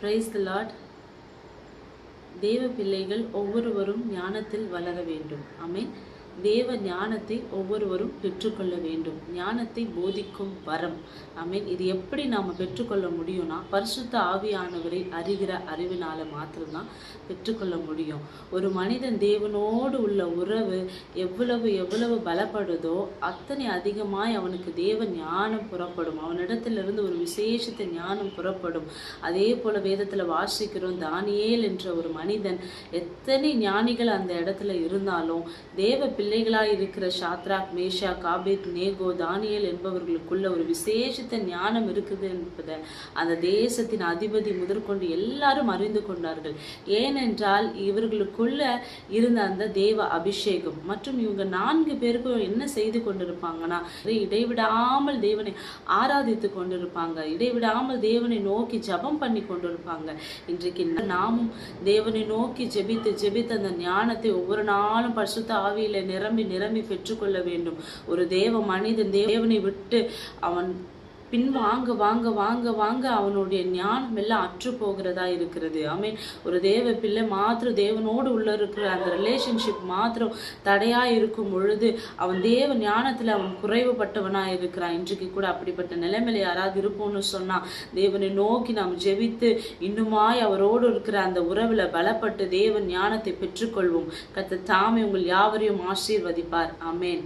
Praise the Lord. தேவ பிள்ளைகள் ஒவ்வொருவரும் ஞானத்தில் வளர வேண்டும். ஆமென். தேவ ஞானத்தை ஒவ்வொருவரும் பெற்றுக்கொள்ள வேண்டும். ஞானத்தை போதிக்கும் வரம். ஆமென். இது எப்படி நாம் பெற்றுக்கொள்ள முடியும்னா, பரிசுத்த ஆவியானவரை அறிகிற அறிவினால மாத்திரம்தான் பெற்றுக்கொள்ள முடியும். ஒரு மனிதன் தேவனோடு உள்ள உறவு எவ்வளவு எவ்வளவு பலப்படுதோ அத்தனை அதிகமாய் அவனுக்கு தேவ ஞானம் புறப்படும். அவனிடத்திலிருந்து ஒரு விசேஷத்தை ஞானம் புறப்படும். அதே போல வேதத்தில் வாசிக்கிறோம், தானியேல் என்ற ஒரு மனிதன் எத்தனை ஞானிகள் அந்த இடத்துல இருந்தாலும் தேவ பிள்ளைகளாய் இருக்கிற சாத்ராக், மேஷாக், ஆபேத் நேகோ, தானியேல் என்பவர்களுக்குள்ள ஒரு விசேஷத்த ஞானம் இருக்குது என்பதை அந்த தேசத்தின் அதிபதி முதற்கொண்டு எல்லாரும் அறிந்து கொண்டார்கள். ஏனென்றால் இவர்களுக்குள்ள இருந்த அந்த தேவ அபிஷேகம். மற்றும் இவங்க 4 பேருக்கும் என்ன செய்து கொண்டிருப்பாங்கன்னா, இடைவிடாமல் தேவனை ஆராதித்து கொண்டிருப்பாங்க, இடைவிடாமல் தேவனை நோக்கி ஜபம் பண்ணி கொண்டிருப்பாங்க. இன்றைக்கு நாமும் தேவனை நோக்கி ஜெபித்து அந்த ஞானத்தை ஒவ்வொரு நாளும் பரிசுத்த ஆவியில நிரம்பி பெற்றுக்கொள்ள வேண்டும். ஒரு தேவ மனிதன் தேவனை விட்டு அவன் பின் வாங்க அவனுடைய ஞானம் எல்லாம் அற்று போகிறதா இருக்கிறது. ஆமென். ஒரு தேவ பிள்ளை மாத்திரம் தேவனோடு உள்ள இருக்கிற அந்த ரிலேஷன்ஷிப் மாத்திரம் தடையா இருக்கும் பொழுது அவன் தேவ ஞானத்துல அவன் குறைவுபட்டவனா இருக்கிறான். இன்றைக்கு கூட அப்படிப்பட்ட நிலைமையில யாராவது இருப்போம்னு சொன்னா, தேவனை நோக்கி நாம் ஜெபித்து இன்னுமாய் அவரோடு இருக்கிற அந்த உறவுல பலப்பட்டு தேவ ஞானத்தை பெற்றுக்கொள்வோம். கர்த்தர் தாமே உங்கள் யாவரையும் ஆசீர்வதிப்பார். ஆமென்.